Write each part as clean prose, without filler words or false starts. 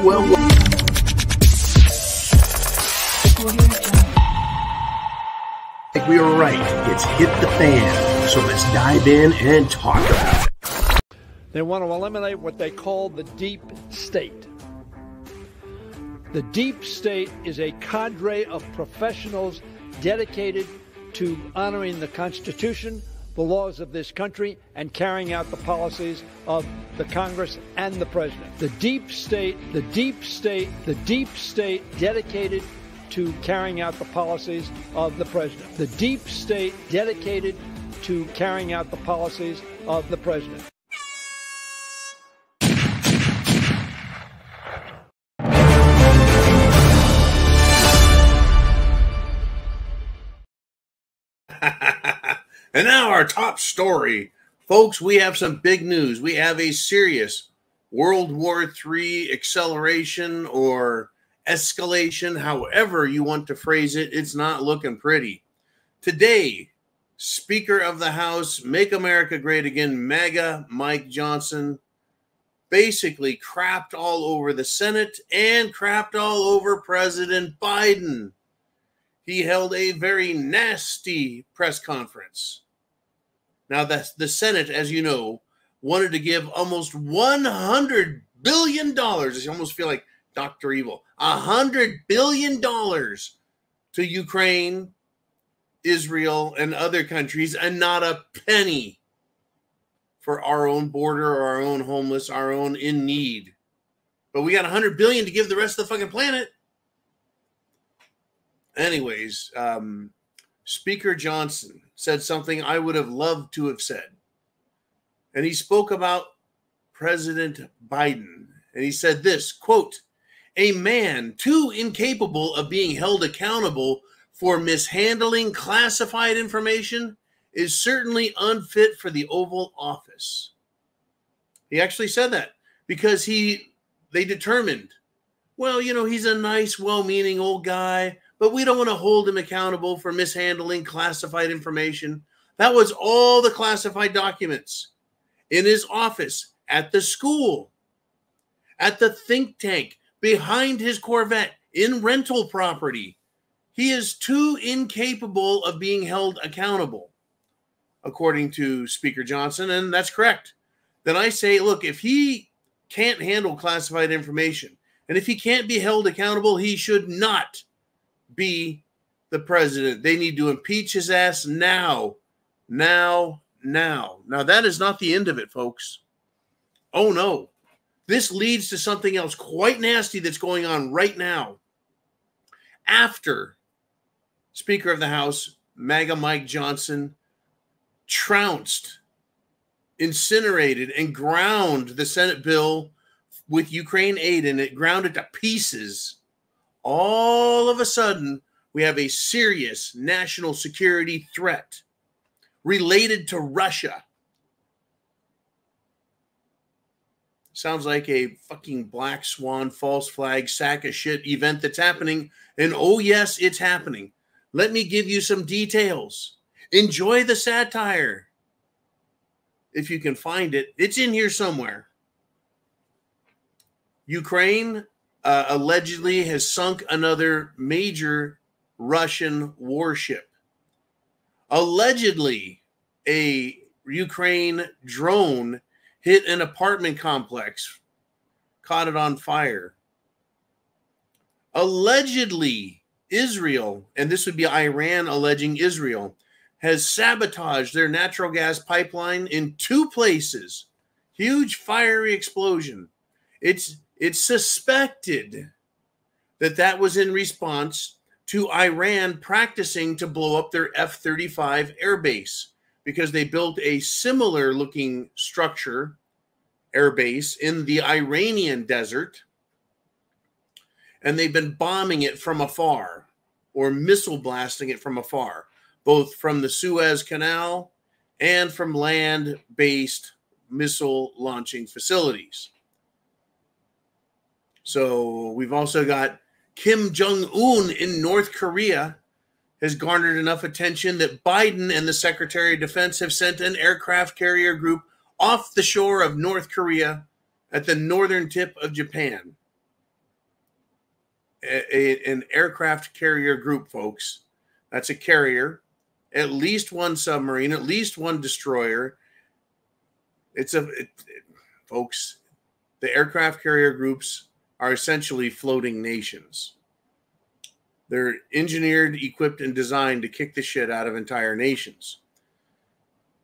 well. We were right. It's hit the fan. So let's dive in and talk about it. They want to eliminate what they call the deep state. The deep state is a cadre of professionals dedicated to honoring the Constitution, the laws of this country, and carrying out the policies of the Congress and the President. The deep state dedicated to carrying out the policies of the President. The deep state dedicated to carrying out the policies of the President. And now our top story. Folks, we have some big news. We have a serious World War III acceleration or escalation, however you want to phrase it. It's not looking pretty. Today, Speaker of the House, Make America Great Again, MAGA Mike Johnson, basically crapped all over the Senate and crapped all over President Biden. He held a very nasty press conference. Now, the Senate, as you know, wanted to give almost $100 billion. I almost feel like Dr. Evil. $100 billion to Ukraine, Israel, and other countries, and not a penny for our own border or our own homeless, our own in need. But we got $100 billion to give the rest of the fucking planet. Anyways, Speaker Johnson said something I would have loved to have said. And he spoke about President Biden. And he said this, quote, "A man too incapable of being held accountable for mishandling classified information is certainly unfit for the Oval Office." He actually said that because they determined, well, you know, he's a nice, well-meaning old guy, but we don't want to hold him accountable for mishandling classified information. That was all the classified documents in his office, at the school, at the think tank, behind his Corvette, in rental property. He is too incapable of being held accountable, according to Speaker Johnson, and that's correct. Then I say, look, if he can't handle classified information, and if he can't be held accountable, he should not be the president. They need to impeach his ass now. Now, that is not the end of it, folks. Oh, no. This leads to something else quite nasty that's going on right now. After Speaker of the House, MAGA Mike Johnson, trounced, incinerated, and ground the Senate bill with Ukraine aid in it, ground it to pieces, all of a sudden, we have a serious national security threat related to Russia. Sounds like a fucking black swan, false flag, sack of shit event that's happening. And oh, yes, it's happening. Let me give you some details. Enjoy the satire. If you can find it, it's in here somewhere. Ukraine allegedly has sunk another major Russian warship. Allegedly, a Ukraine drone hit an apartment complex, caught it on fire. Allegedly, Israel, and this would be Iran alleging Israel, has sabotaged their natural gas pipeline in 2 places. Huge fiery explosion. It's suspected that was in response to Iran practicing to blow up their F-35 airbase because they built a similar looking structure, airbase, in the Iranian desert, and they've been bombing it from afar or missile blasting it from afar, both from the Suez Canal and from land-based missile launching facilities. So we've also got Kim Jong-un in North Korea has garnered enough attention that Biden and the Secretary of Defense have sent an aircraft carrier group off the shore of North Korea at the northern tip of Japan. an aircraft carrier group, folks. That's a carrier, at least one submarine, at least one destroyer. Folks, the aircraft carrier groups are essentially floating nations. They're engineered, equipped, and designed to kick the shit out of entire nations.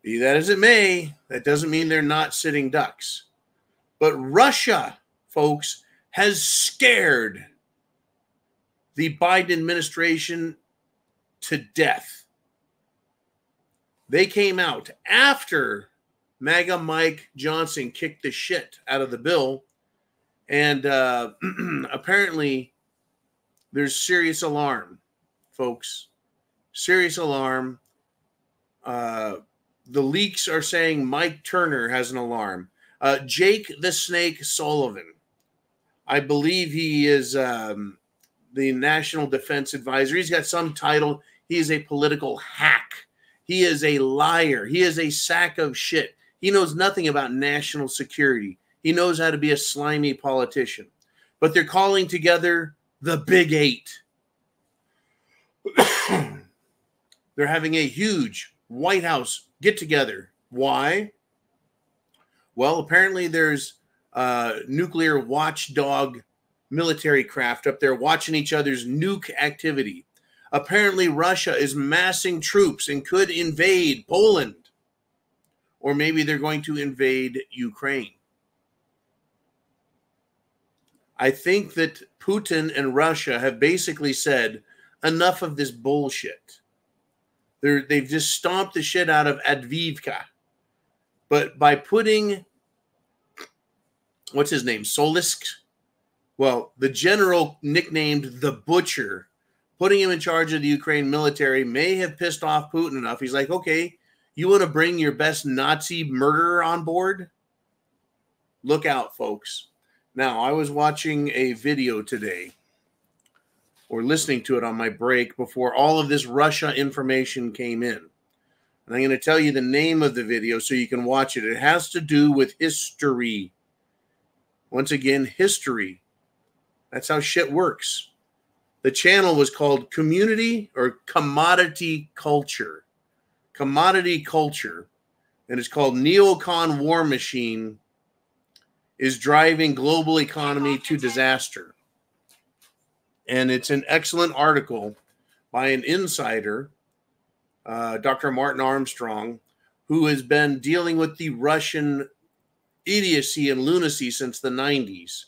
Be that as it may, that doesn't mean they're not sitting ducks. But Russia, folks, has scared the Biden administration to death. They came out after MAGA Mike Johnson kicked the shit out of the bill, and apparently there's serious alarm, folks. Serious alarm. The leaks are saying Mike Turner has an alarm. Jake the Snake Sullivan, I believe he is the National Defense Advisor. He's got some title. He is a political hack. He is a liar. He is a sack of shit. He knows nothing about national security. He knows how to be a slimy politician. But they're calling together the Big Eight. They're having a huge White House get-together. Why? Well, apparently there's nuclear watchdog military craft up there watching each other's nuke activity. Apparently Russia is massing troops and could invade Poland. Or maybe they're going to invade Ukraine. I think that Putin and Russia have basically said, enough of this bullshit. They've just stomped the shit out of Advivka. But by putting, what's his name, Solisk? Well, the general nicknamed the Butcher, putting him in charge of the Ukraine military may have pissed off Putin enough. He's like, okay, you want to bring your best Nazi murderer on board? Look out, folks. Now, I was watching a video today, or listening to it on my break, before all of this Russia information came in. And I'm going to tell you the name of the video so you can watch it. It has to do with history. Once again, history. That's how shit works. The channel was called Community or Commodity Culture. Commodity Culture. And it's called Neocon War Machine is Driving Global Economy to Disaster. And it's an excellent article by an insider, Dr. Martin Armstrong, who has been dealing with the Russian idiocy and lunacy since the 90s.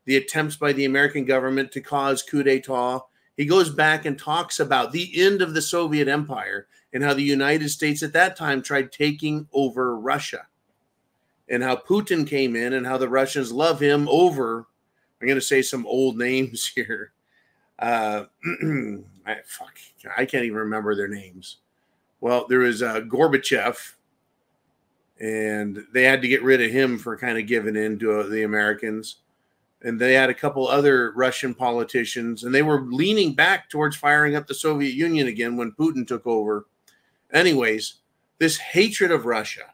The attempts by the American government to cause coup d'etat. He goes back and talks about the end of the Soviet Empire and how the United States at that time tried taking over Russia. And how Putin came in and how the Russians love him over, I'm going to say some old names here. I can't even remember their names. Well, there was Gorbachev, and they had to get rid of him for kind of giving in to the Americans. And they had a couple other Russian politicians, and they were leaning back towards firing up the Soviet Union again when Putin took over. Anyways, this hatred of Russia,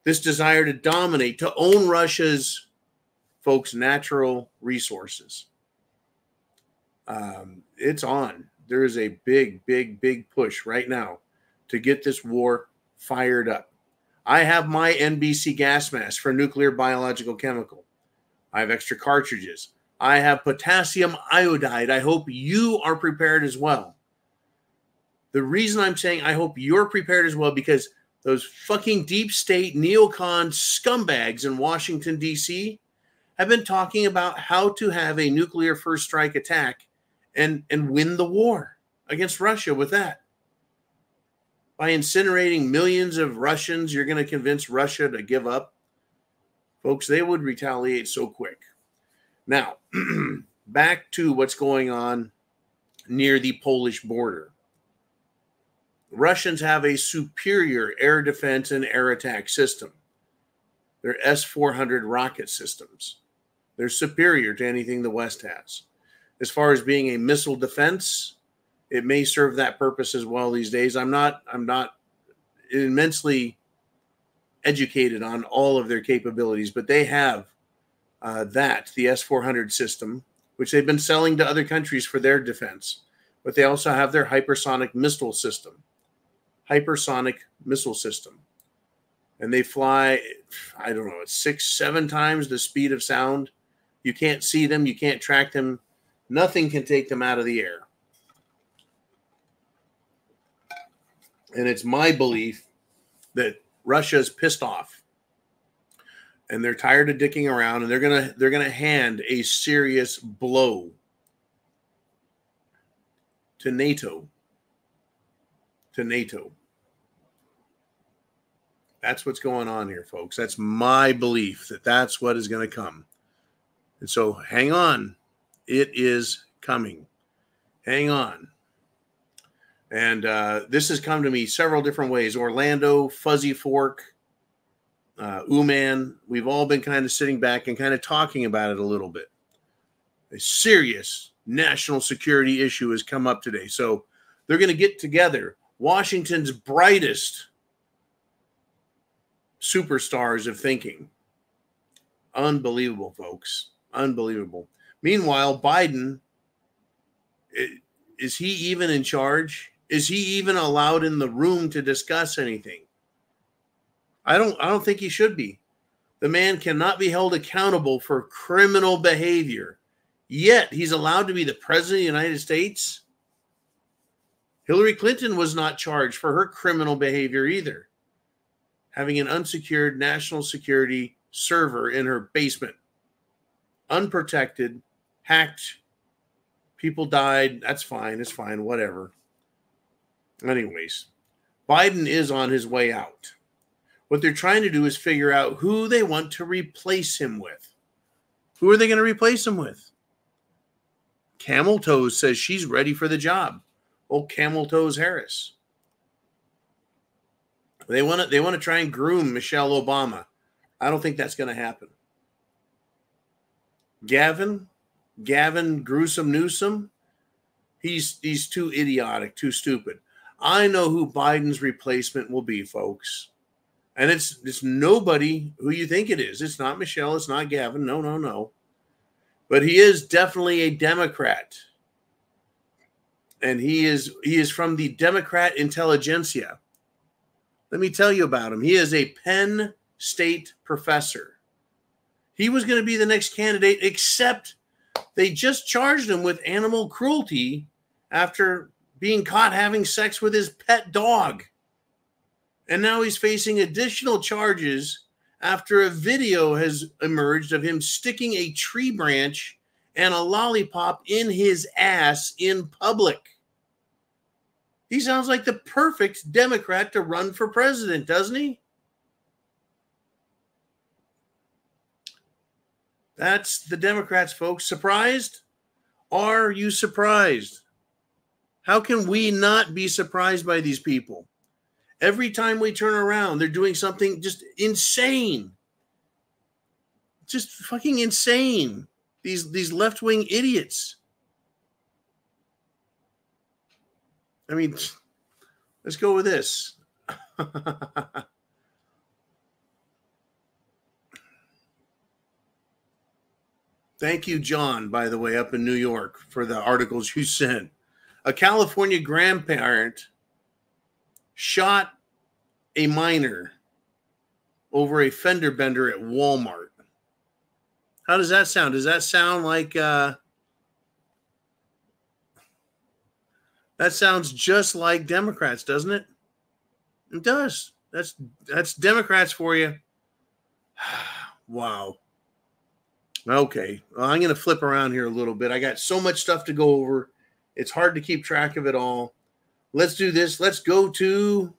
this desire to dominate, to own Russia's, folks, natural resources. It's on. There is a big, big, big push right now to get this war fired up. I have my NBC gas mask for nuclear, biological, chemical. I have extra cartridges. I have potassium iodide. I hope you are prepared as well. The reason I'm saying I hope you're prepared as well, because those fucking deep state neocon scumbags in Washington, D.C. have been talking about how to have a nuclear first strike attack and win the war against Russia with that. By incinerating millions of Russians, you're going to convince Russia to give up. Folks, they would retaliate so quick. Now, back to what's going on near the Polish border. Russians have a superior air defense and air attack system. They're S-400 rocket systems. They're superior to anything the West has. As far as being a missile defense, it may serve that purpose as well these days. I'm not immensely educated on all of their capabilities, but they have the S-400 system, which they've been selling to other countries for their defense. But they also have their hypersonic missile system. Hypersonic missile system. And they fly, I don't know, 6-7 times the speed of sound. You can't see them. You can't track them. Nothing can take them out of the air. And it's my belief that Russia is pissed off. And they're tired of dicking around, and they're gonna hand a serious blow to NATO. To NATO. That's what's going on here, folks. That's my belief that that's what is going to come. And so hang on. It is coming. Hang on. And this has come to me several different ways. Orlando, Fuzzy Fork, Uman. We've all been kind of sitting back and kind of talking about it a little bit. A serious national security issue has come up today. So they're going to get together. Washington's brightest superstars of thinking. Unbelievable, folks. Unbelievable. Meanwhile, Biden, is he even in charge? Is he even allowed in the room to discuss anything? I don't think he should be. The man cannot be held accountable for criminal behavior. Yet he's allowed to be the president of the United States. Hillary Clinton was not charged for her criminal behavior either. Having an unsecured national security server in her basement. Unprotected, hacked, people died. That's fine. It's fine. Whatever. Anyways, Biden is on his way out. What they're trying to do is figure out who they want to replace him with. Who are they going to replace him with? Camel Toes says she's ready for the job. Oh, Camel Toes Harris. They want to try and groom Michelle Obama. I don't think that's going to happen. Gavin Gruesome Newsom, he's too idiotic, too stupid. I know who Biden's replacement will be, folks. And it's nobody who you think it is. It's not Michelle. It's not Gavin. No. But he is definitely a Democrat. And he is from the Democrat intelligentsia. Let me tell you about him. He is a Penn State professor. He was going to be the next candidate, except they just charged him with animal cruelty after being caught having sex with his pet dog. And now he's facing additional charges after a video has emerged of him sticking a tree branch and a lollipop in his ass in public. He sounds like the perfect Democrat to run for president, doesn't he? That's the Democrats, folks. Surprised? Are you surprised? How can we not be surprised by these people? Every time we turn around, they're doing something just insane. Just fucking insane. These left-wing idiots. I mean, let's go with this. Thank you, John, by the way, up in New York for the articles you sent. A California grandparent shot a minor over a fender bender at Walmart. How does that sound? Does that sound like that sounds just like Democrats, doesn't it? It does. That's Democrats for you. Wow. Okay. Well, I'm going to flip around here a little bit. I got so much stuff to go over. It's hard to keep track of it all. Let's do this. Let's go to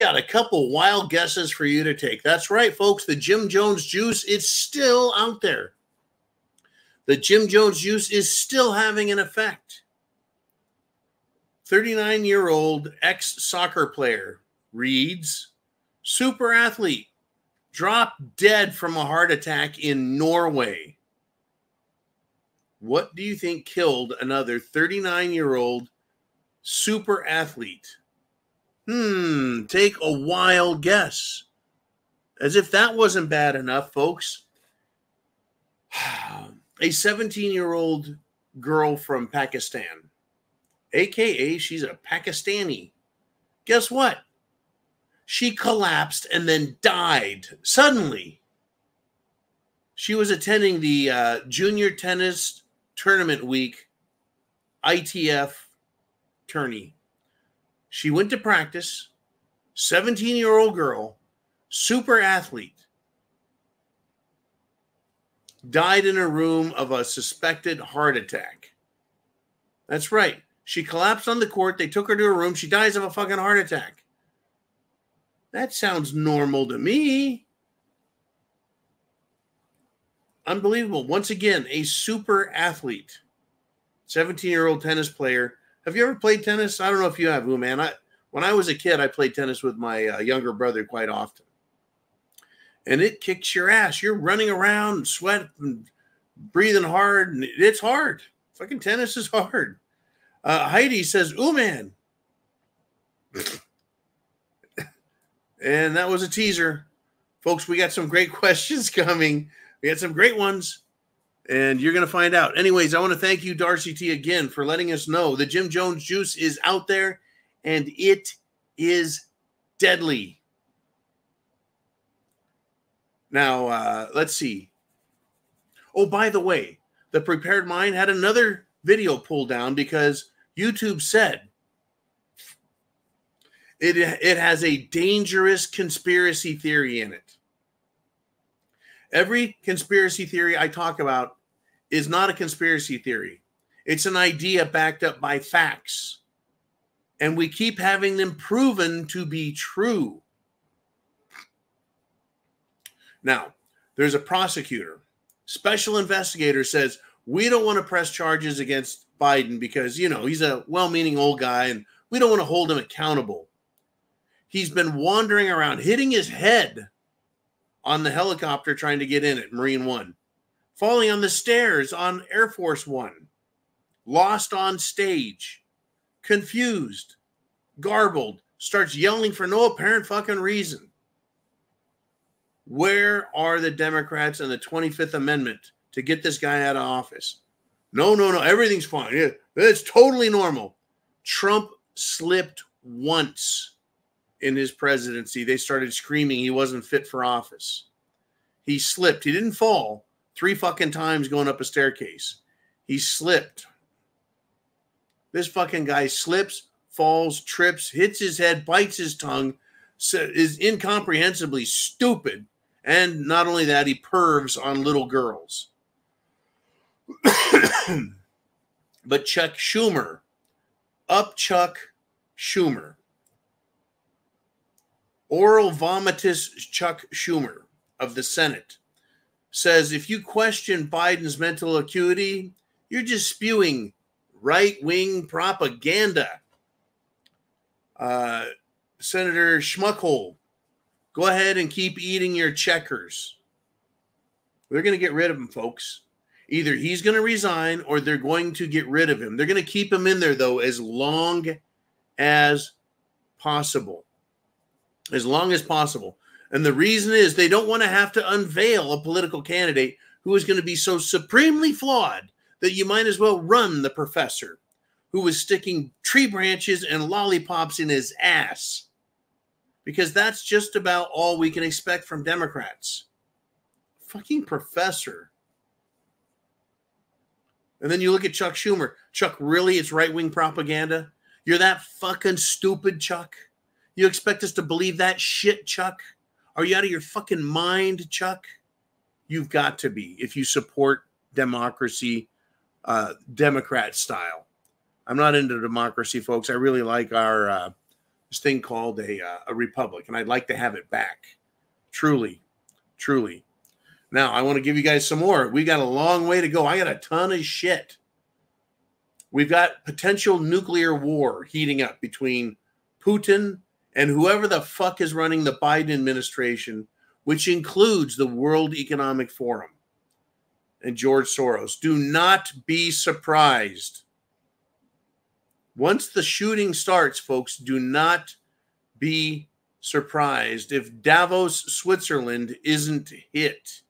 got a couple wild guesses for you to take. That's right, folks. The Jim Jones juice is still out there. The Jim Jones juice is still having an effect. 39-year-old ex-soccer player reads, super athlete, dropped dead from a heart attack in Norway. What do you think killed another 39-year-old super athlete. Take a wild guess. As if that wasn't bad enough, folks. A 17-year-old girl from Pakistan, a.k.a. she's a Pakistani. Guess what? She collapsed and then died suddenly. She was attending the Junior Tennis Tournament Week ITF tourney. She went to practice, 17-year-old girl, super athlete, died in a room of a suspected heart attack. That's right. She collapsed on the court. They took her to a room. She dies of a fucking heart attack. That sounds normal to me. Unbelievable. Once again, a super athlete, 17-year-old tennis player. Have you ever played tennis? I don't know if you have, man. When I was a kid, I played tennis with my younger brother quite often. And it kicks your ass. You're running around and sweat and breathing hard. And it's hard. Fucking tennis is hard. Heidi says, ooh, man. And that was a teaser. Folks, we got some great questions coming. We got some great ones. And you're going to find out. Anyways, I want to thank you, Darcy T, again, for letting us know the Jim Jones juice is out there. And it is deadly. Now, let's see. Oh, by the way, The Prepared Mind had another video pulled down because YouTube said it has a dangerous conspiracy theory in it. Every conspiracy theory I talk about is not a conspiracy theory. It's an idea backed up by facts. And we keep having them proven to be true. Now, there's a prosecutor. Special investigator says, we don't want to press charges against Biden because, you know, he's a well-meaning old guy and we don't want to hold him accountable. He's been wandering around, hitting his head on the helicopter trying to get in it, Marine One, falling on the stairs on Air Force One, lost on stage, confused, garbled, starts yelling for no apparent fucking reason. Where are the Democrats and the 25th Amendment to get this guy out of office? No, everything's fine. It's totally normal. Trump slipped once in his presidency. They started screaming he wasn't fit for office. He slipped. He didn't fall 3 fucking times going up a staircase. He slipped. This fucking guy slips, falls, trips, hits his head, bites his tongue, is incomprehensibly stupid. And not only that, he pervs on little girls. But Chuck Schumer, Chuck Schumer, oral vomitous Chuck Schumer of the Senate, says if you question Biden's mental acuity, you're just spewing right-wing propaganda. Senator Schmuckhole, go ahead and keep eating your checkers. They're going to get rid of him, folks. Either he's going to resign or they're going to get rid of him. They're going to keep him in there, though, as long as possible. As long as possible. And the reason is they don't want to have to unveil a political candidate who is going to be so supremely flawed that you might as well run the professor who was sticking tree branches and lollipops in his ass. Because that's just about all we can expect from Democrats. Fucking professor. And then you look at Chuck Schumer. Chuck, really? It's right-wing propaganda? You're that fucking stupid, Chuck? You expect us to believe that shit, Chuck? Are you out of your fucking mind, Chuck? You've got to be if you support democracy, Democrat style. I'm not into democracy, folks. I really like our this thing called a republic, and I'd like to have it back. Truly, truly. Now, I want to give you guys some more. We got a long way to go. I got a ton of shit. We've got potential nuclear war heating up between Putin and whoever the fuck is running the Biden administration, which includes the World Economic Forum and George Soros. Do not be surprised Once the shooting starts, folks, do not be surprised if Davos, Switzerland isn't hit.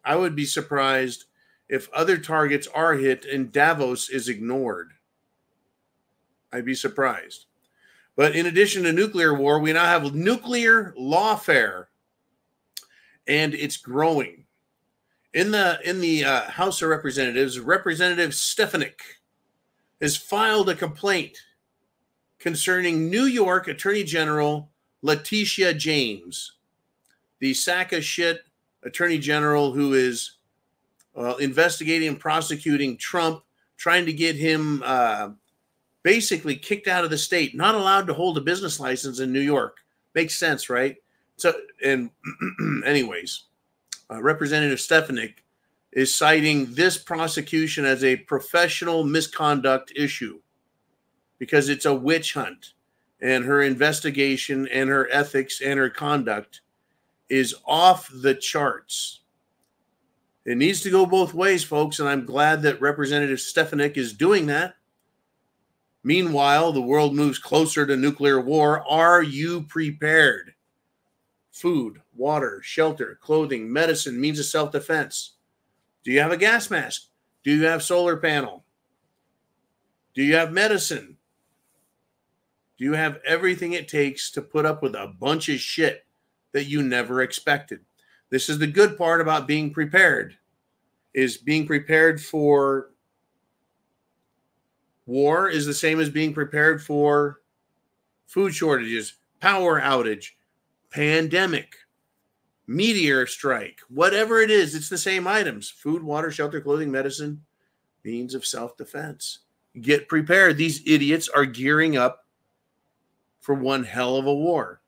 I would be surprised if other targets are hit and Davos is ignored. I'd be surprised. But in addition to nuclear war, we now have nuclear lawfare, and it's growing. In the House of Representatives, Representative Stefanik has filed a complaint concerning New York Attorney General Letitia James, the sack of shit Attorney General who is investigating and prosecuting Trump, trying to get him basically kicked out of the state, not allowed to hold a business license in New York. Makes sense, right? So, and anyways, Representative Stefanik is citing this prosecution as a professional misconduct issue because it's a witch hunt, and her investigation and her ethics and her conduct is off the charts. It needs to go both ways, folks, and I'm glad that Representative Stefanik is doing that. Meanwhile, the world moves closer to nuclear war. Are you prepared? Food, water, shelter, clothing, medicine, means of self-defense. Do you have a gas mask? Do you have solar panel? Do you have medicine? Do you have everything it takes to put up with a bunch of shit that you never expected? This is the good part about being prepared, is being prepared for war is the same as being prepared for food shortages, power outage, pandemic, meteor strike, whatever it is, it's the same items: food, water, shelter, clothing, medicine, means of self-defense. Get prepared. These idiots are gearing up for one hell of a war.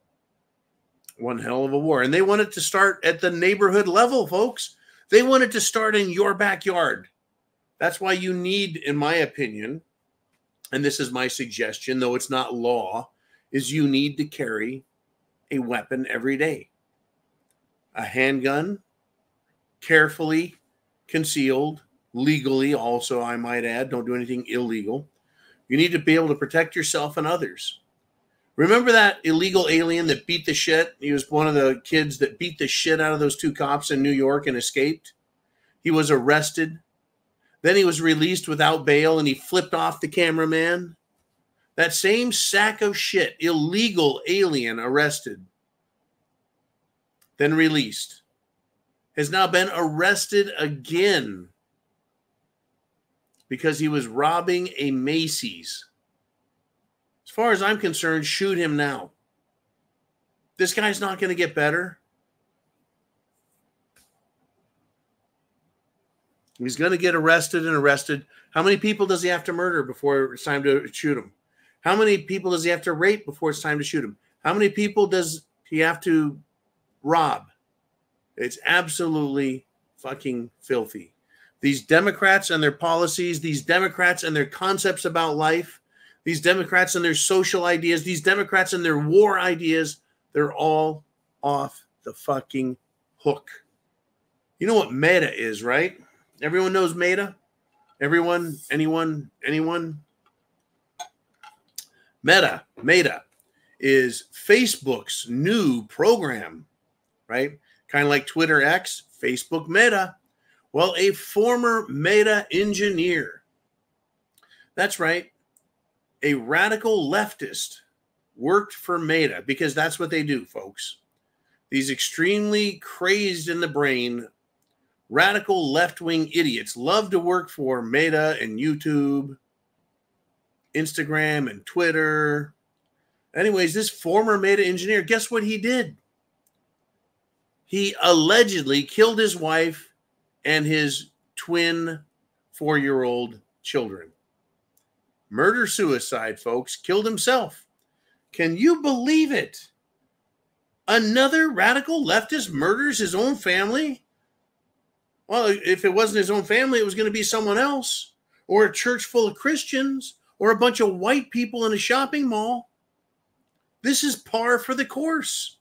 One hell of a war. And they want it to start at the neighborhood level, folks. They want it to start in your backyard. That's why you need, in my opinion, and this is my suggestion, though it's not law, is you need to carry a weapon every day. A handgun, carefully concealed, legally also, I might add. Don't do anything illegal. You need to be able to protect yourself and others. Remember that illegal alien that beat the shit? He was one of the kids that beat the shit out of those two cops in New York and escaped. He was arrested. Then he was released without bail, and he flipped off the cameraman. That same sack of shit, illegal alien arrested, then released, has now been arrested again because he was robbing a Macy's. As far as I'm concerned, shoot him now. This guy's not going to get better. He's going to get arrested and arrested. How many people does he have to murder before it's time to shoot him? How many people does he have to rape before it's time to shoot him? How many people does he have to rob? It's absolutely fucking filthy. These Democrats and their policies, these Democrats and their concepts about life, these Democrats and their social ideas, these Democrats and their war ideas, they're all off the fucking hook. You know what meta is, right? Everyone knows meta? Everyone? Anyone? Meta is Facebook's new program, right? Kind of like Twitter X, Facebook Meta. Well, a former Meta engineer, that's right, a radical leftist, worked for Meta, because that's what they do, folks. These extremely crazed in the brain, radical left-wing idiots love to work for Meta and YouTube, Instagram and Twitter. Anyways, this former Meta engineer, guess what he did? He allegedly killed his wife and his twin 4-year-old children. Murder-suicide, folks. Killed himself. Can you believe it? Another radical leftist murders his own family? Well, if it wasn't his own family, it was going to be someone else, or a church full of Christians, or a bunch of white people in a shopping mall. This is par for the course.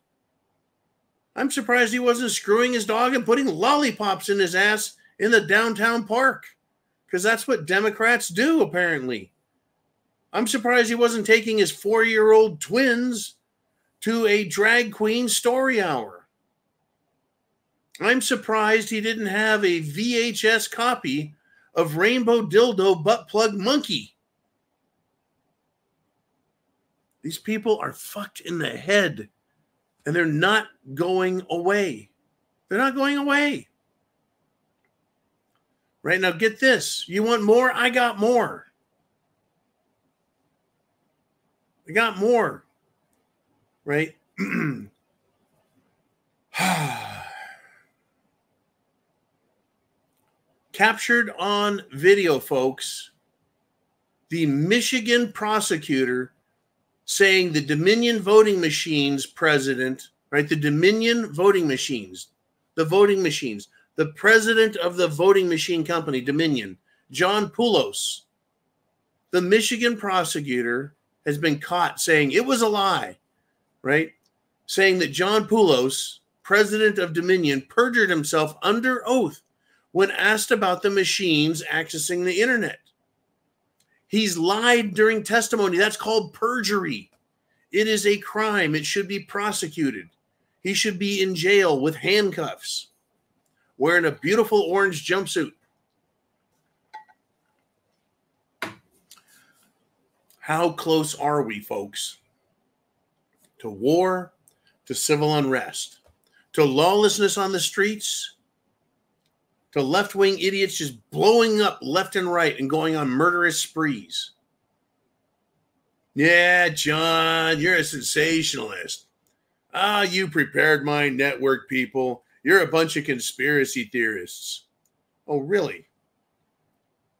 I'm surprised he wasn't screwing his dog and putting lollipops in his ass in the downtown park, because that's what Democrats do, apparently. I'm surprised he wasn't taking his 4-year-old twins to a drag queen story hour. I'm surprised he didn't have a VHS copy of Rainbow Dildo Butt Plug Monkey. These people are fucked in the head, and they're not going away. They're not going away. Right now, get this. You want more? I got more. I got more. Right? Captured on video, folks, the Michigan prosecutor saying the Dominion voting machines president, right? The Dominion voting machines, the voting machines, the president of the voting machine company, Dominion, John Poulos, the Michigan prosecutor has been caught saying it was a lie, right? Saying that John Poulos, president of Dominion, perjured himself under oath when asked about the machines accessing the internet. He's lied during testimony. That's called perjury. It is a crime. It should be prosecuted. He should be in jail with handcuffs, wearing a beautiful orange jumpsuit. How close are we, folks, to war, to civil unrest, to lawlessness on the streets, to left-wing idiots just blowing up left and right and going on murderous sprees? Yeah, John, you're a sensationalist. You Prepared Mind Network people, you're a bunch of conspiracy theorists. Oh, really?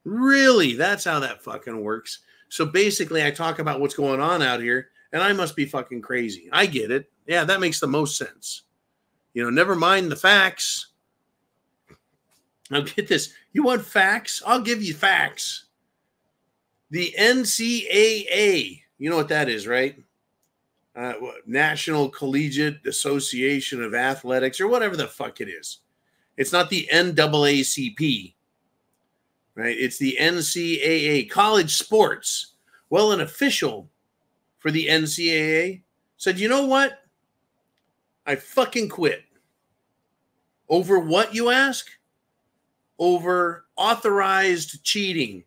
Really? That's how that fucking works. So basically, I talk about what's going on out here, and I must be fucking crazy. I get it. Yeah, that makes the most sense. You know, never mind the facts. Now get this. You want facts? I'll give you facts. The NCAA, you know what that is, right? National Collegiate Association of Athletics, or whatever the fuck it is. It's not the NAACP, right? It's the NCAA, college sports. Well, an official for the NCAA said, you know what? I fucking quit. Over what, you ask? Over authorized cheating.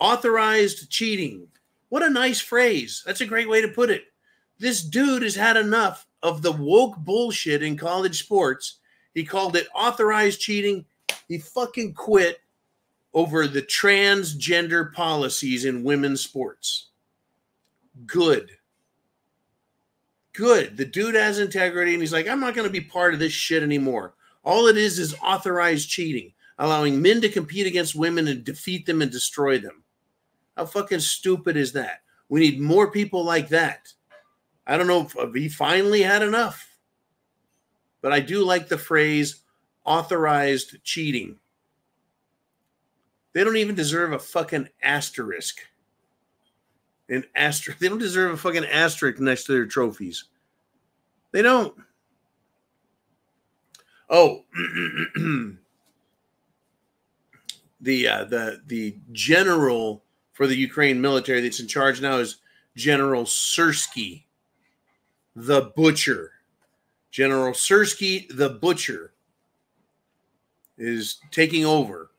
Authorized cheating. What a nice phrase. That's a great way to put it. This dude has had enough of the woke bullshit in college sports. He called it authorized cheating. He fucking quit over the transgender policies in women's sports. Good. Good. The dude has integrity, and he's like, I'm not going to be part of this shit anymore. All it is authorized cheating, allowing men to compete against women and defeat them and destroy them. How fucking stupid is that? We need more people like that. I don't know if he finally had enough, but I do like the phrase authorized cheating. They don't even deserve a fucking asterisk. They don't deserve a fucking asterisk next to their trophies. They don't. Oh, the general for the Ukraine military that's in charge now is General Msscre, the Butcher. General Msscre, the Butcher, is taking over.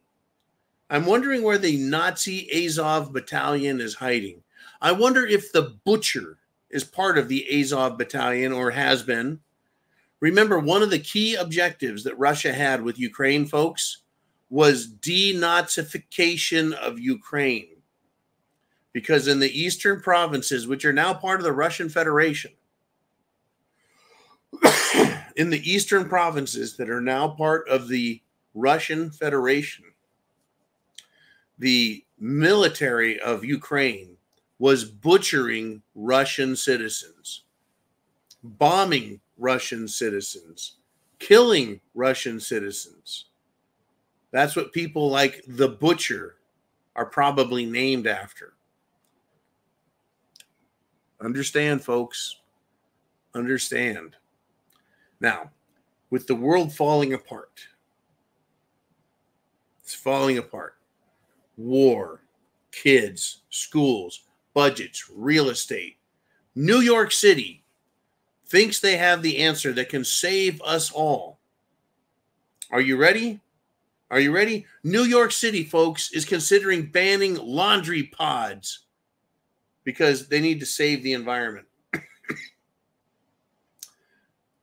I'm wondering where the Nazi Azov battalion is hiding. I wonder if the Butcher is part of the Azov battalion or has been. Remember, one of the key objectives that Russia had with Ukraine, folks, was denazification of Ukraine. Because in the eastern provinces, which are now part of the Russian Federation, in the eastern provinces that are now part of the Russian Federation, the military of Ukraine was butchering Russian citizens, bombing Russian citizens, killing Russian citizens. That's what people like the Butcher are probably named after. Understand, folks. Understand. Now, with the world falling apart, it's falling apart. war, kids, schools, budgets, real estate. New York City thinks they have the answer that can save us all. Are you ready? Are you ready? New York City, folks, is considering banning laundry pods because they need to save the environment.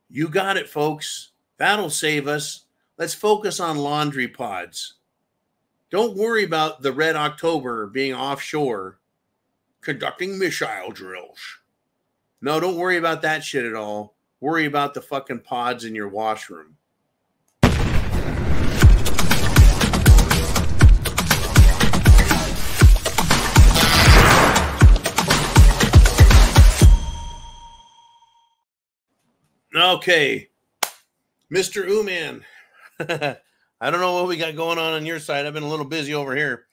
You got it, folks. That'll save us. Let's focus on laundry pods. Don't worry about the Red October being offshore conducting missile drills. No, don't worry about that shit at all. Worry about the fucking pods in your washroom. Okay, Mr. Ooman. I don't know what we got going on your side. I've been a little busy over here.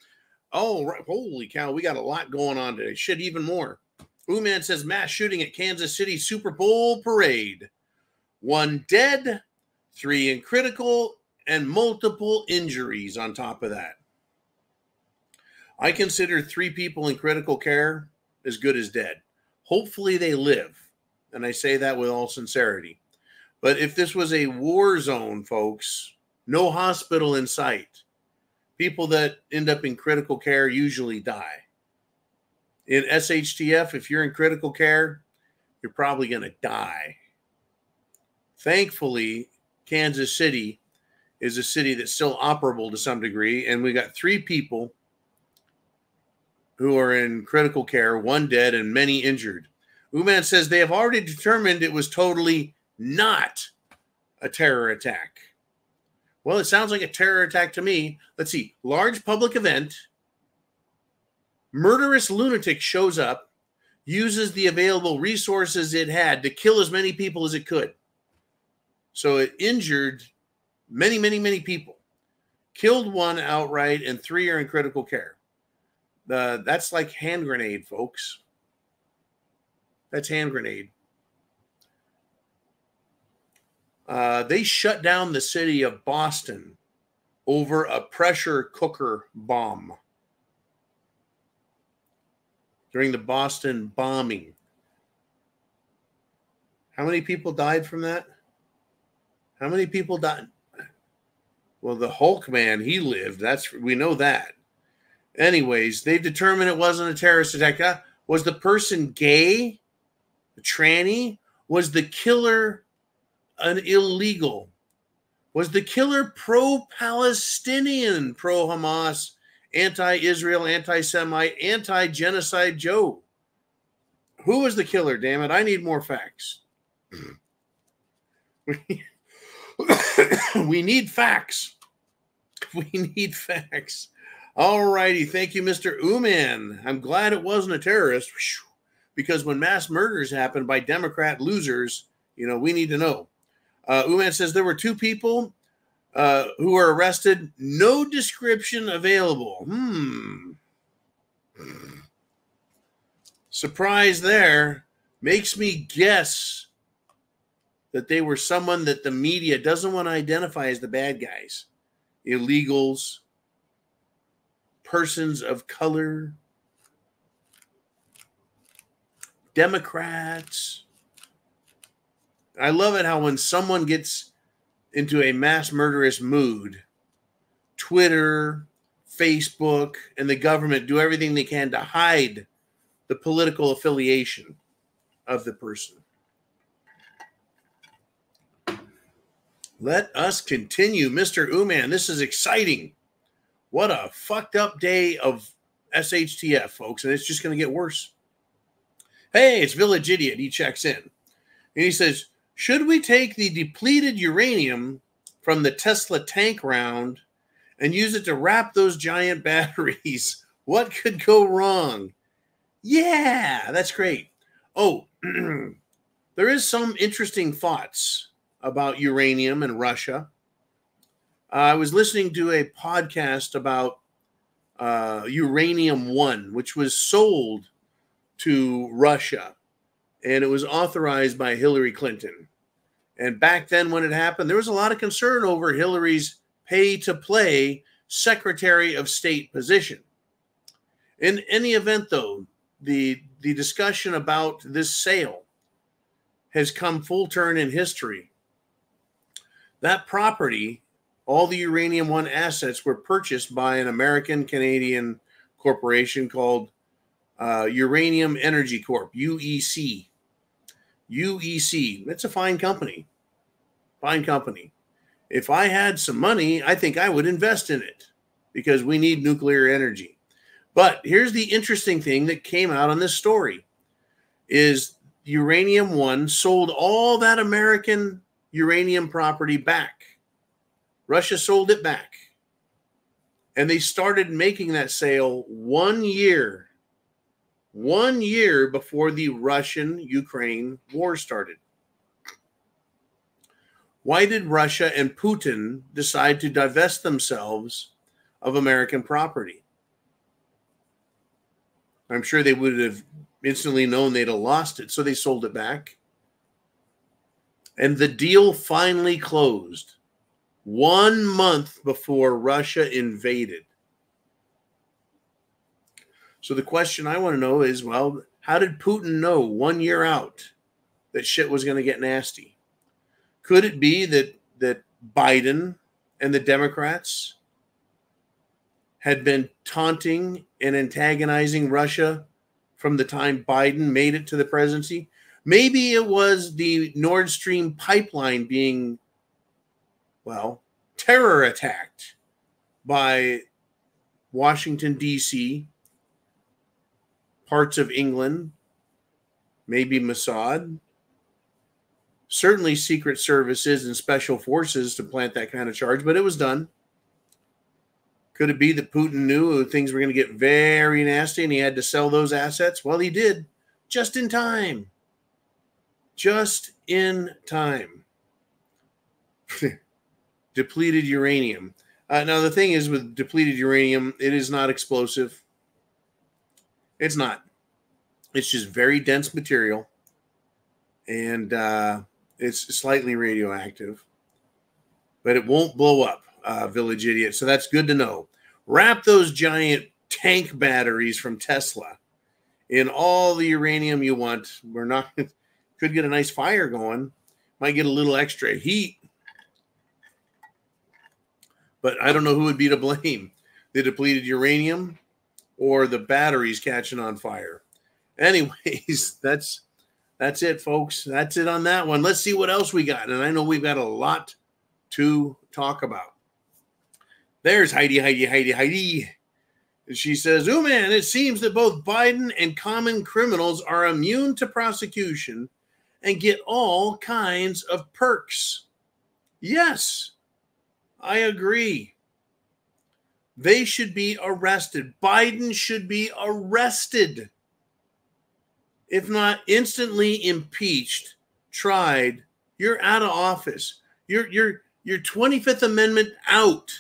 Oh, right. Holy cow. We got a lot going on today. Shit, even more. Ooman says mass shooting at Kansas City Super Bowl parade. 1 dead, 3 in critical, and multiple injuries on top of that. I consider 3 people in critical care as good as dead. Hopefully they live. And I say that with all sincerity. But if this was a war zone, folks, no hospital in sight, people that end up in critical care usually die. In SHTF, if you're in critical care, you're probably going to die. Thankfully, Kansas City is a city that's still operable to some degree, and we got 3 people who are in critical care, 1 dead and many injured. Uman says they have already determined it was totally not a terror attack. Well, it sounds like a terror attack to me. Let's see. Large public event. Murderous lunatic shows up, uses the available resources it had to kill as many people as it could. So it injured many, many, many people. Killed 1 outright, and 3 are in critical care. That's like hand grenade, folks. That's hand grenade. They shut down the city of Boston over a pressure cooker bomb during the Boston bombing. How many people died from that? How many people died? Well, the Hulk man, he lived. We know that. Anyways, they've determined it wasn't a terrorist attack. Was the person gay? A tranny? Was the killer an illegal? Was the killer pro-Palestinian, pro-Hamas, anti-Israel, anti-Semite, anti-genocide Joe? Who was the killer, damn it? I need more facts. We need facts. We need facts. All righty. Thank you, Mr. Ooman. I'm glad it wasn't a terrorist, because when mass murders happen by Democrat losers, we need to know. Ooman says there were 2 people who were arrested. No description available. Surprise there. Makes me guess that they were someone that the media doesn't want to identify as the bad guys. Illegals, persons of color, Democrats. I love it how when someone gets into a mass murderous mood, Twitter, Facebook, and the government do everything they can to hide the political affiliation of the person. Let us continue. Mr. Ooman, this is exciting. What a fucked up day of SHTF, folks, and it's just going to get worse. Hey, it's Village Idiot. He checks in. And he says, should we take the depleted uranium from the Tesla tank round and use it to wrap those giant batteries? What could go wrong? Yeah, that's great. Oh, there is some interesting thoughts about uranium and Russia. I was listening to a podcast about Uranium One, which was sold to Russia, and it was authorized by Hillary Clinton. And back then when it happened, there was a lot of concern over Hillary's pay-to-play Secretary of State position. In any event, though, the discussion about this sale has come full turn in history. That property, all the Uranium One assets, were purchased by an American-Canadian corporation called Uranium Energy Corp, UEC. UEC, it's a fine company. Fine company. If I had some money, I think I would invest in it because we need nuclear energy. But here's the interesting thing that came out on this story is Uranium One sold all that American uranium property back. Russia sold it back. And they started making that sale 1 year before the Russian-Ukraine war started. Why did Russia and Putin decide to divest themselves of American property? I'm sure they would have instantly known they'd have lost it, so they sold it back. And the deal finally closed 1 month before Russia invaded. So the question I want to know is, well, how did Putin know 1 year out that shit was going to get nasty? Could it be that Biden and the Democrats had been taunting and antagonizing Russia from the time Biden made it to the presidency? Maybe it was the Nord Stream pipeline being, well, terror attacked by Washington, D.C., parts of England, maybe Mossad, certainly secret services and special forces to plant that kind of charge, but it was done. Could it be that Putin knew things were going to get very nasty and he had to sell those assets? Well, he did, just in time. Just in time. Depleted uranium. Now, the thing is with depleted uranium, it is not explosive. It's not. It's just very dense material. And it's slightly radioactive. But it won't blow up, Village Idiot. So that's good to know. Wrap those giant tank batteries from Tesla in all the uranium you want. We're not... Could get a nice fire going. Might get a little extra heat. But I don't know who would be to blame. The depleted uranium or the batteries catching on fire. Anyways, that's it, folks. That's it on that one. Let's see what else we got. And I know we've got a lot to talk about. There's Heidi. And she says, "Oh, man, it seems that both Biden and common criminals are immune to prosecution and get all kinds of perks." Yes, I agree. They should be arrested. Biden should be arrested. If not instantly impeached, tried, you're out of office. You're 25th Amendment out,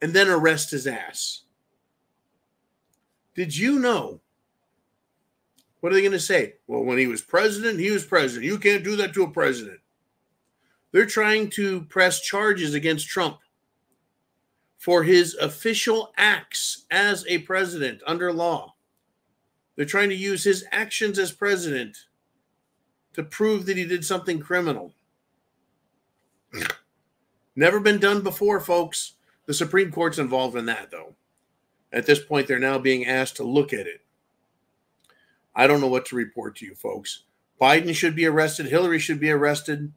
and then arrest his ass. Did you know? What are they going to say? Well, when he was president, he was president. You can't do that to a president. They're trying to press charges against Trump for his official acts as a president under law. They're trying to use his actions as president to prove that he did something criminal. Never been done before, folks. The Supreme Court's involved in that, though. At this point, they're now being asked to look at it. I don't know what to report to you, folks. Biden should be arrested. Hillary should be arrested.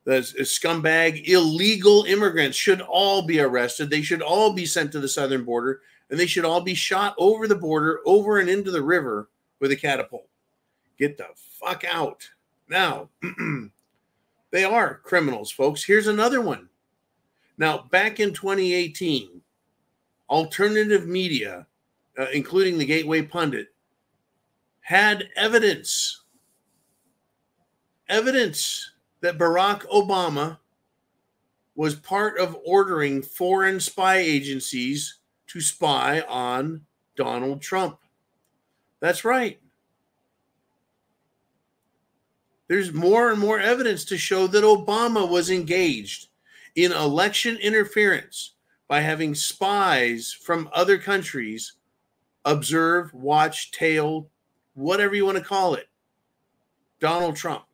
The scumbag, illegal immigrants should all be arrested. They should all be sent to the southern border, and they should all be shot over the border, over and into the river with a catapult. Get the fuck out. Now, they are criminals, folks. Here's another one. Now, back in 2018, alternative media, including the Gateway Pundit, had evidence that Barack Obama was part of ordering foreign spy agencies to spy on Donald Trump. That's right. There's more and more evidence to show that Obama was engaged in election interference by having spies from other countries observe, watch, tail, whatever you want to call it, Donald Trump,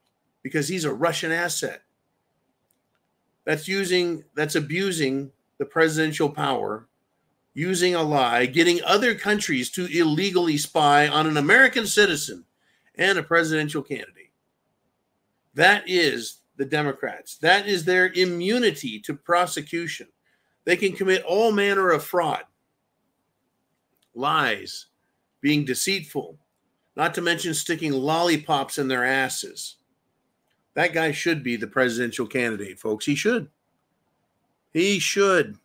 because he's a Russian asset. That's abusing the presidential power, using a lie, getting other countries to illegally spy on an American citizen and a presidential candidate. That is the Democrats. That is their immunity to prosecution. They can commit all manner of fraud, lies, being deceitful, not to mention sticking lollipops in their asses. That guy should be the presidential candidate, folks. He should. He should.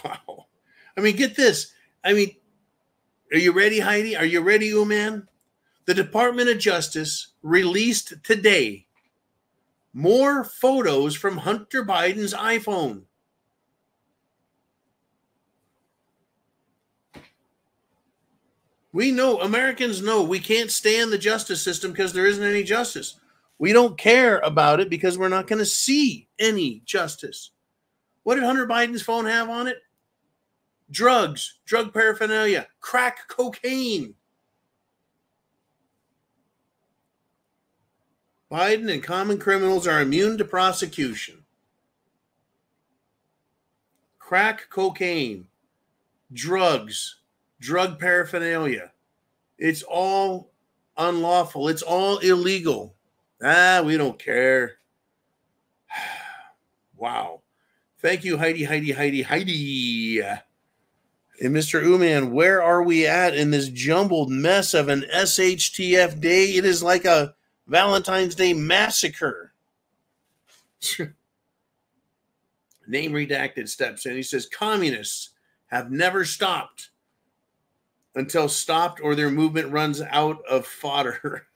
Wow. I mean, get this. I mean, are you ready, Heidi? Are you ready, Uman? The Department of Justice released today more photos from Hunter Biden's iPhone. We know, Americans know, we can't stand the justice system because there isn't any justice. We don't care about it because we're not going to see any justice. What did Hunter Biden's phone have on it? Drugs, drug paraphernalia, crack cocaine. Biden and common criminals are immune to prosecution. Crack cocaine, drugs, drug paraphernalia. It's all unlawful. It's all illegal. We don't care. Wow. Thank you, Heidi. And Mr. Uman, where are we at in this jumbled mess of an SHTF day? It is like a Valentine's Day massacre. Name redacted steps in. He says, communists have never stopped until stopped or their movement runs out of fodder.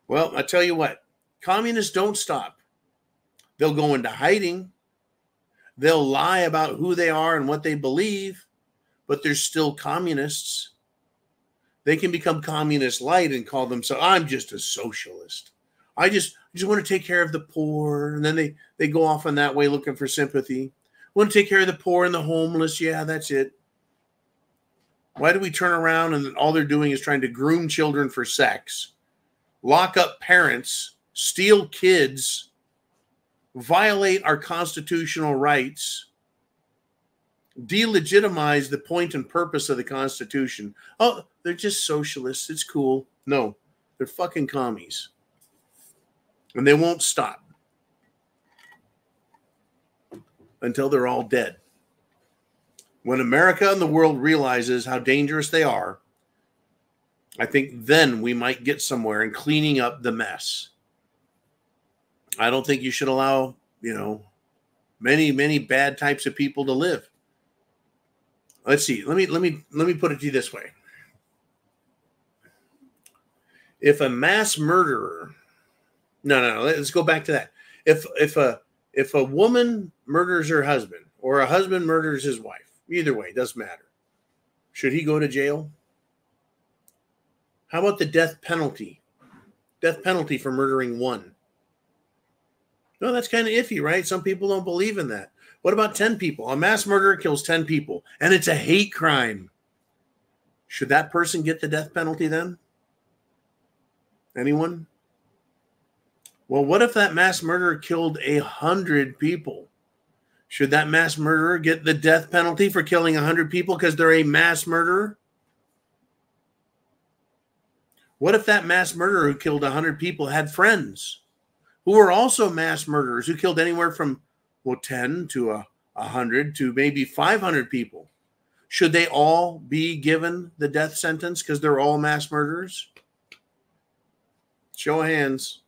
Well, I tell you what, communists don't stop. They'll go into hiding. They'll lie about who they are and what they believe, but they're still communists. They can become communist light and call themselves, I'm just a socialist. I just want to take care of the poor. And then they go off in that way looking for sympathy. Want to take care of the poor and the homeless. Yeah, that's it. Why do we turn around and all they're doing is trying to groom children for sex, lock up parents, steal kids, violate our constitutional rights, delegitimize the point and purpose of the Constitution? Oh, they're just socialists. It's cool. No, they're fucking commies. And they won't stop until they're all dead. When America and the world realizes how dangerous they are, I think then we might get somewhere in cleaning up the mess. I don't think you should allow, many bad types of people to live. Let's see. Let me put it to you this way. If a mass murderer, no, let's go back to that. If a woman murders her husband or a husband murders his wife, either way, doesn't matter. Should he go to jail? How about the death penalty? Death penalty for murdering one. No, that's kind of iffy, right? Some people don't believe in that. What about 10 people? A mass murderer kills 10 people, and it's a hate crime. Should that person get the death penalty then? Anyone? Well, what if that mass murderer killed 100 people? Should that mass murderer get the death penalty for killing 100 people because they're a mass murderer? What if that mass murderer who killed 100 people had friends who were also mass murderers who killed anywhere from 10 to 100 to maybe 500 people? Should they all be given the death sentence because they're all mass murderers? Show of hands.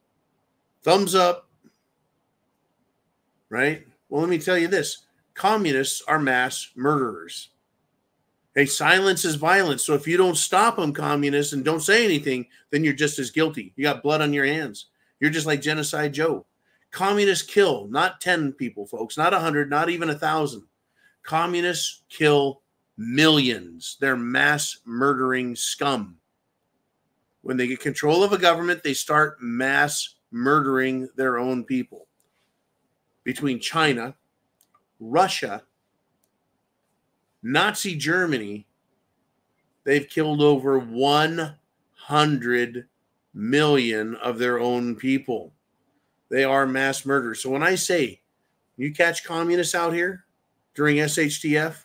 Thumbs up. Right? Well, let me tell you this. Communists are mass murderers. Hey, silence is violence. So if you don't stop them, communists, and don't say anything, then you're just as guilty. You got blood on your hands. You're just like Genocide Joe. Communists kill, not 10 people, folks, not 100, not even 1,000. Communists kill millions. They're mass murdering scum. When they get control of a government, they start mass murdering their own people. Between China, Russia, Nazi Germany, they've killed over 100 million of their own people. They are mass murderers. So when I say you catch communists out here during SHTF,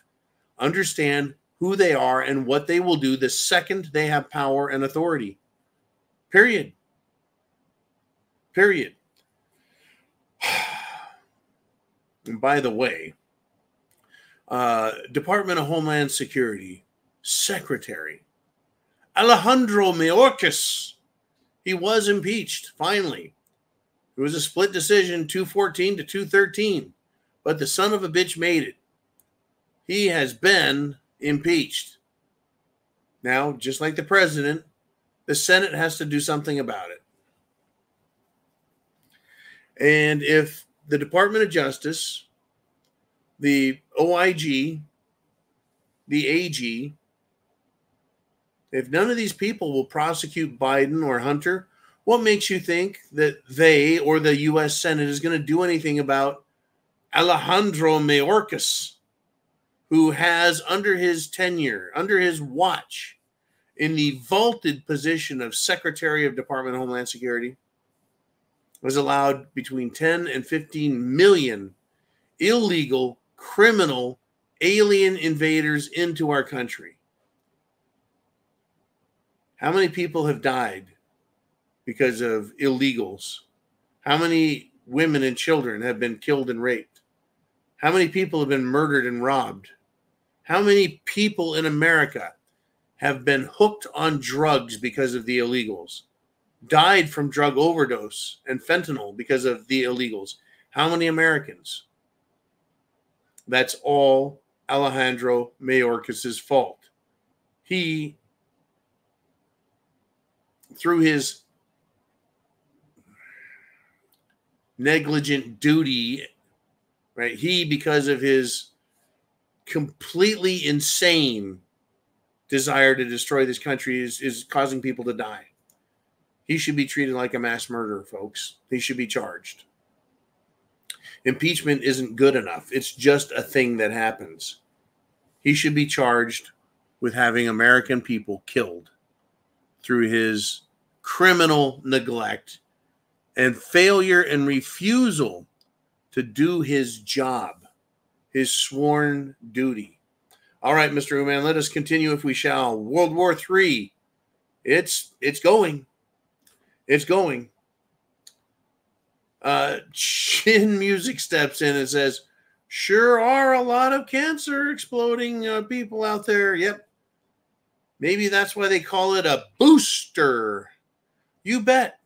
understand who they are and what they will do the second they have power and authority. Period. Period. And by the way, Department of Homeland Security Secretary Alejandro Mayorkas, he was impeached, finally. It was a split decision, 214 to 213, but the son of a bitch made it. He has been impeached. Now, just like the president, the Senate has to do something about it. And if the Department of Justice, the OIG, the AG, if none of these people will prosecute Biden or Hunter, what makes you think that they or the U.S. Senate is going to do anything about Alejandro Mayorkas, who has, under his tenure, under his watch, in the vaulted position of Secretary of Department of Homeland Security, was allowed between 10 and 15 million illegal, criminal, alien invaders into our country? How many people have died because of illegals? How many women and children have been killed and raped? How many people have been murdered and robbed? How many people in America have been hooked on drugs because of the illegals? Died from drug overdose and fentanyl because of the illegals? How many Americans? That's all Alejandro Mayorkas' fault. He, through his negligent duty, right? He, because of his completely insane desire to destroy this country, is causing people to die. He should be treated like a mass murderer, folks. He should be charged. Impeachment isn't good enough. It's just a thing that happens. He should be charged with having American people killed through his criminal neglect and failure and refusal to do his job, his sworn duty. All right, Mr. Uman, let us continue if we shall. World War III. It's going. It's going. Chin Music steps in and says, sure are a lot of cancer exploding people out there. Yep. Maybe that's why they call it a booster. You bet.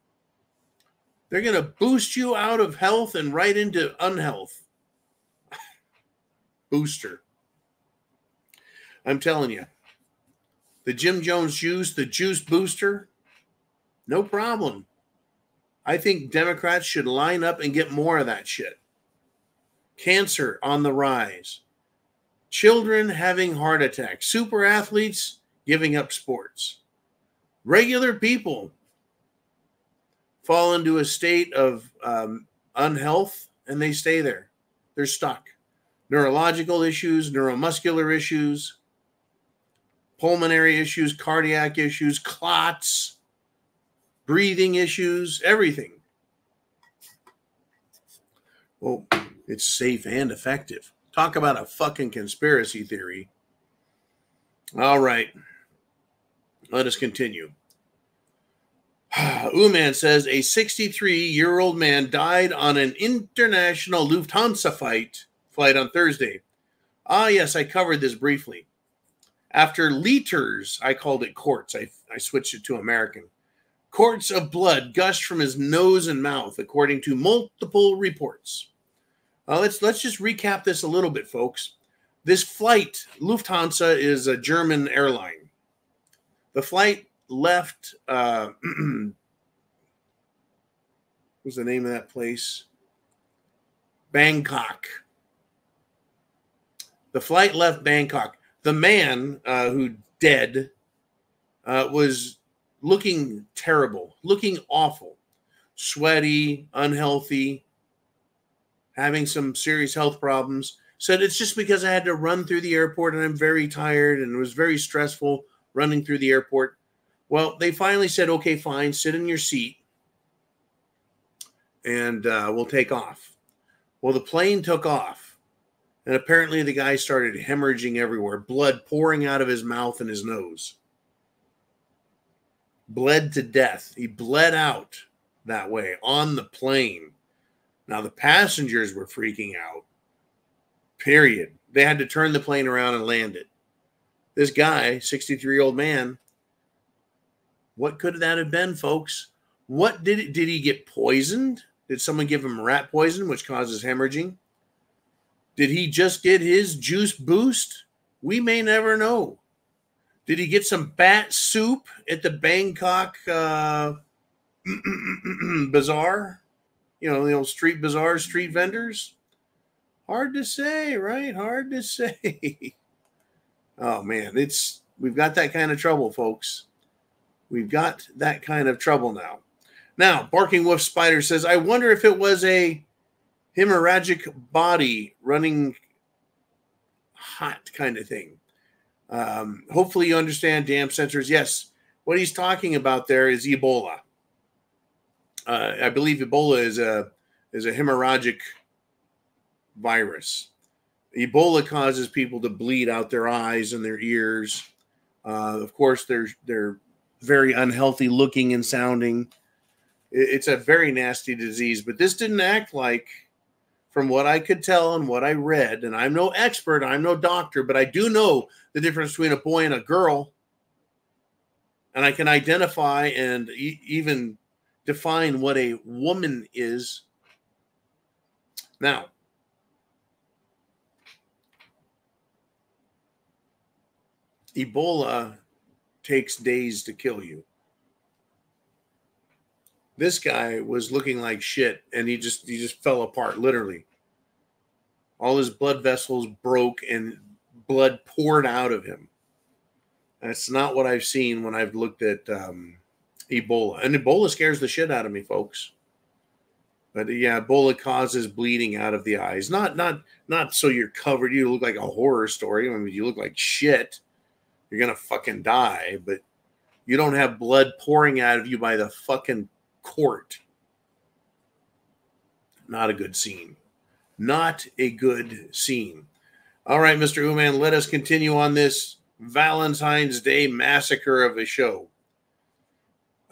They're going to boost you out of health and right into unhealth. Booster. I'm telling you. The Jim Jones juice, the juice booster, no problem. I think Democrats should line up and get more of that shit. Cancer on the rise. Children having heart attacks. Super athletes giving up sports. Regular people fall into a state of unhealth and they stay there. They're stuck. Neurological issues, neuromuscular issues, pulmonary issues, cardiac issues, clots, breathing issues, everything. Well, it's safe and effective. Talk about a fucking conspiracy theory. All right. Let us continue. Uman says a 63-year-old man died on an international Lufthansa flight on Thursday. Ah, yes, I covered this briefly. After liters, I called it quarts. I switched it to American. Quarts of blood gushed from his nose and mouth, according to multiple reports. Let's just recap this a little bit, folks. This flight, Lufthansa, is a German airline. The flight left, what's the name of that place? Bangkok. The flight left Bangkok. The man who dead was looking terrible, looking awful, sweaty, unhealthy, having some serious health problems. said, it's just because I had to run through the airport and I'm very tired and it was very stressful running through the airport. Well, they finally said, okay, fine, sit in your seat and we'll take off. Well, the plane took off and apparently the guy started hemorrhaging everywhere, blood pouring out of his mouth and his nose. Bled to death. He bled out that way on the plane. Now, the passengers were freaking out. Period. They had to turn the plane around and land it. This guy, 63-year-old man, what could that have been, folks? What did he get poisoned? Did someone give him rat poison, which causes hemorrhaging? Did he just get his juice boost? We may never know. Did he get some bat soup at the Bangkok bazaar? You know, the old street bazaars, street vendors? Hard to say, right? Hard to say. Oh, man, we've got that kind of trouble, folks. We've got that kind of trouble now. Now, Barking Wolf Spider says, I wonder if it was a hemorrhagic body running hot kind of thing. Hopefully you understand, damn sensors. Yes, what he's talking about there is Ebola. I believe Ebola is a hemorrhagic virus. Ebola causes people to bleed out their eyes and their ears. Of course, they're very unhealthy looking and sounding. It's a very nasty disease, but this didn't act like, from what I could tell and what I read, and I'm no expert, I'm no doctor, but I do know the difference between a boy and a girl. And I can identify and even define what a woman is. Now, Ebola takes days to kill you. This guy was looking like shit, and he just fell apart, literally. All his blood vessels broke, and blood poured out of him. That's not what I've seen when I've looked at Ebola. And Ebola scares the shit out of me, folks. But yeah, Ebola causes bleeding out of the eyes. Not so you're covered. You look like a horror story. I mean, you look like shit. You're going to fucking die. But you don't have blood pouring out of you by the fucking quart. Not a good scene. Not a good scene. All right, Mr. Uman, let us continue on this Valentine's Day massacre of a show.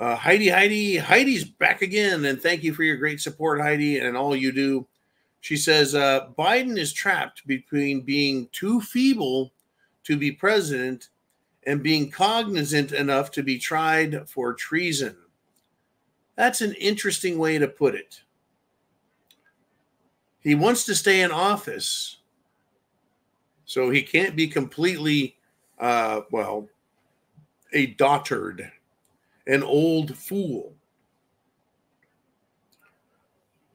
Heidi's back again, and thank you for your great support, Heidi, and all you do. She says, Biden is trapped between being too feeble to be president and being cognizant enough to be tried for treason. That's an interesting way to put it. He wants to stay in office, so he can't be completely, a dotard, an old fool.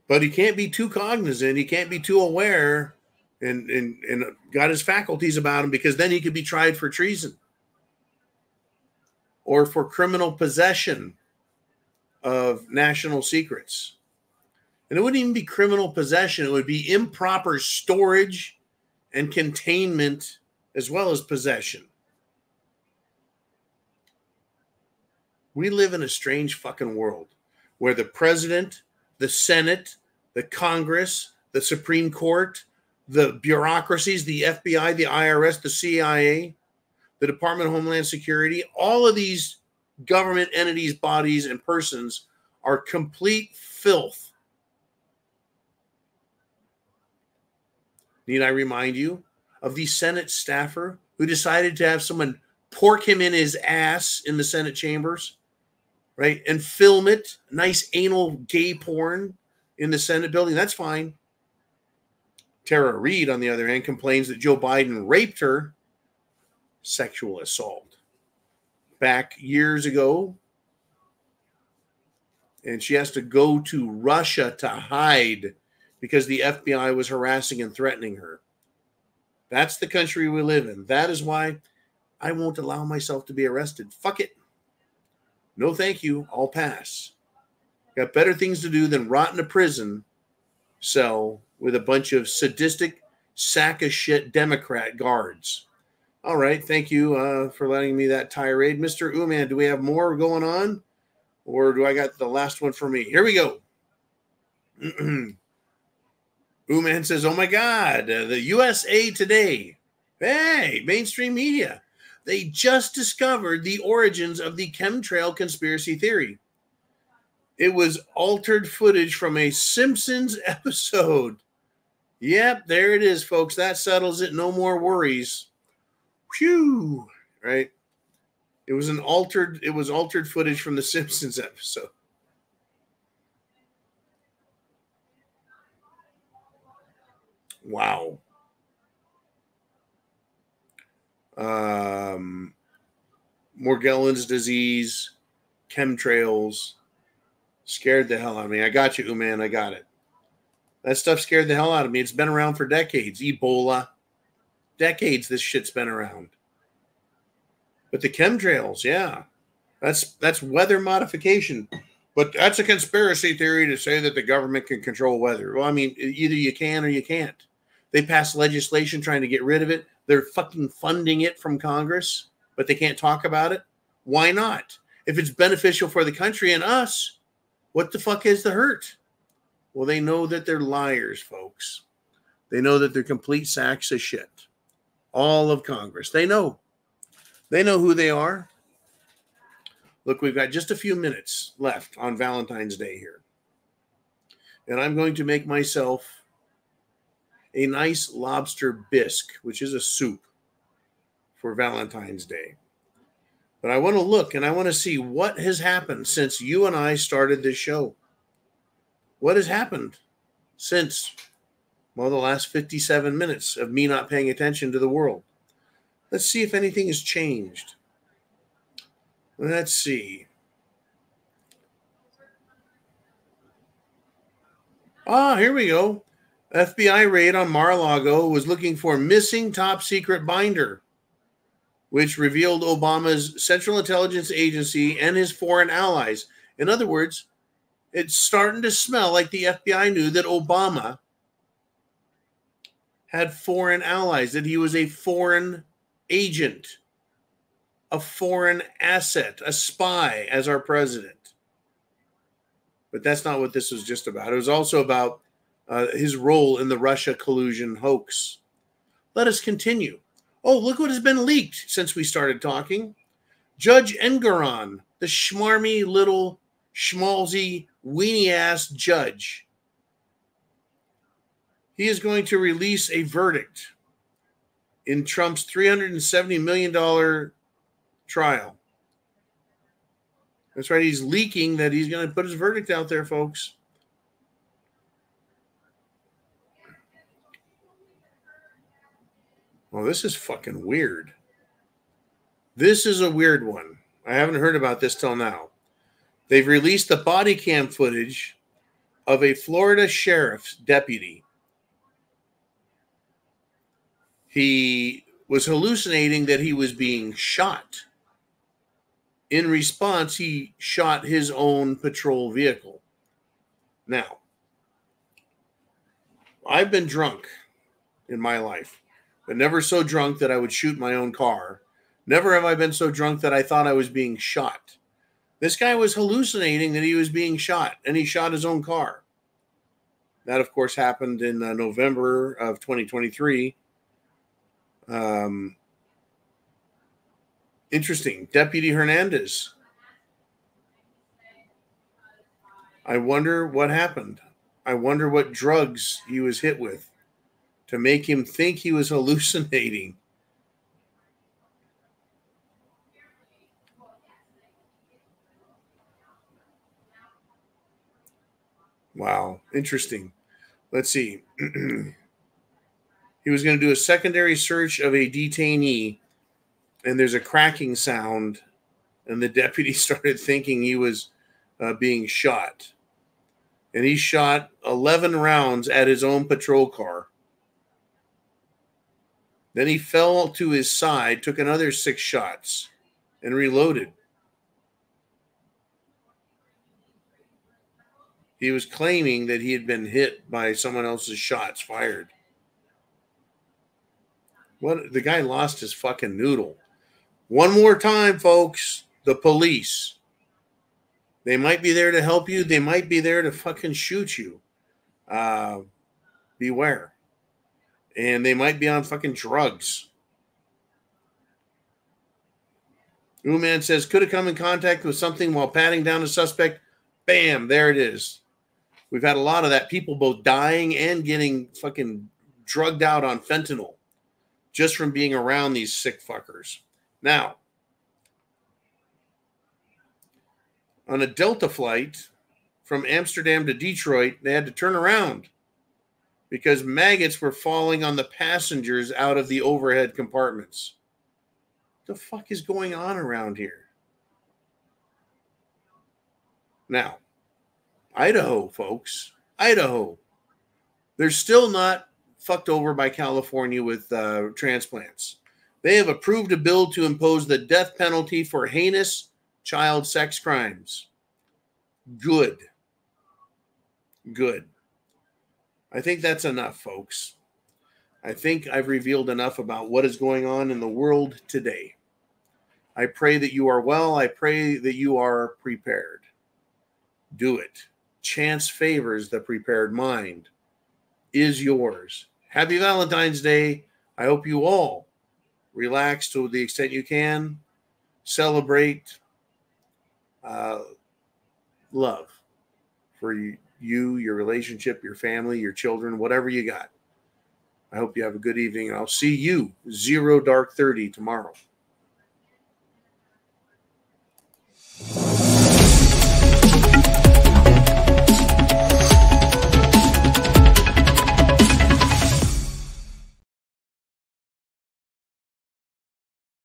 But he can't be too cognizant. He can't be too aware and got his faculties about him, because then he could be tried for treason or for criminal possession of national secrets. And it wouldn't even be criminal possession. It would be improper storage and containment as well as possession. We live in a strange fucking world where the president, the Senate, the Congress, the Supreme Court, the bureaucracies, the FBI, the IRS, the CIA, the Department of Homeland Security, all of these government entities, bodies, and persons are complete filth. Need I remind you of the Senate staffer who decided to have someone pork him in his ass in the Senate chambers, right? And film it, nice anal gay porn in the Senate building. That's fine. Tara Reid, on the other hand, complains that Joe Biden raped her. Sexual assault. Back years ago. And she has to go to Russia to hide because the FBI was harassing and threatening her. That's the country we live in. That is why I won't allow myself to be arrested. Fuck it. No, thank you. I'll pass. Got better things to do than rot in a prison cell with a bunch of sadistic, sack of shit Democrat guards. All right. Thank you for letting me that tirade. Mr. Uman, do we have more going on? Or do I got the last one for me? Here we go. Uman says, oh my God, the USA Today. Hey, mainstream media. They just discovered the origins of the chemtrail conspiracy theory. It was altered footage from a Simpsons episode. Yep, there it is, folks. That settles it. No more worries. Phew. Right? It was altered footage from the Simpsons episode. Wow. Morgellons disease, chemtrails, scared the hell out of me. I got you, man. I got it. That stuff scared the hell out of me. It's been around for decades. Ebola. Decades this shit's been around. But the chemtrails, yeah. That's weather modification. But that's a conspiracy theory to say that the government can control weather. Well, I mean, either you can or you can't. They pass legislation trying to get rid of it. They're fucking funding it from Congress, but they can't talk about it. Why not? If it's beneficial for the country and us, what the fuck is the hurt? Well, they know that they're liars, folks. They know that they're complete sacks of shit. All of Congress. They know. They know who they are. Look, we've got just a few minutes left on Valentine's Day here. And I'm going to make myself a nice lobster bisque, which is a soup for Valentine's Day. But I want to look and I want to see what has happened since you and I started this show. What has happened since, well, the last 57 minutes of me not paying attention to the world? Let's see if anything has changed. Let's see. Here we go. FBI raid on Mar-a-Lago was looking for missing top secret binder, which revealed Obama's Central Intelligence Agency and his foreign allies. In other words, it's starting to smell like the FBI knew that Obama had foreign allies, that he was a foreign agent, a foreign asset, a spy as our president. But that's not what this was just about. It was also about his role in the Russia collusion hoax. Let us continue. Oh, look what has been leaked since we started talking. Judge Engoron, the schmarmy little schmalzy weenie-ass judge. He is going to release a verdict in Trump's $370 million trial. That's right. He's leaking that he's going to put his verdict out there, folks. Well, this is fucking weird. This is a weird one. I haven't heard about this till now. They've released the body cam footage of a Florida sheriff's deputy. He was hallucinating that he was being shot. In response, he shot his own patrol vehicle. Now, I've been drunk in my life, but never so drunk that I would shoot my own car. Never have I been so drunk that I thought I was being shot. This guy was hallucinating that he was being shot, and he shot his own car. That, of course, happened in November of 2023. Interesting. Deputy Hernandez. I wonder what happened. I wonder what drugs he was hit with to make him think he was hallucinating. Wow. Interesting. Let's see. He was going to do a secondary search of a detainee, and there's a cracking sound, and the deputy started thinking he was being shot. And he shot 11 rounds at his own patrol car. Then he fell to his side, took another 6 shots, and reloaded. He was claiming that he had been hit by someone else's shots fired. What? The guy lost his fucking noodle. One more time, folks. The police. They might be there to help you. They might be there to fucking shoot you. Beware. And they might be on fucking drugs. Ooman says, could have come in contact with something while patting down a suspect. Bam, there it is. We've had a lot of that. People both dying and getting fucking drugged out on fentanyl just from being around these sick fuckers. Now, on a Delta flight from Amsterdam to Detroit, they had to turn around because maggots were falling on the passengers out of the overhead compartments. What the fuck is going on around here? Now, Idaho, folks, Idaho. They're still not fucked over by California with transplants. They have approved a bill to impose the death penalty for heinous child sex crimes. Good. Good. I think that's enough, folks. I think I've revealed enough about what is going on in the world today. I pray that you are well. I pray that you are prepared. Do it. Chance favors the prepared mind. Is yours. Happy Valentine's Day. I hope you all relax to the extent you can. Celebrate love for you, your relationship, your family, your children, whatever you got. I hope you have a good evening, and I'll see you 0 Dark 30 tomorrow.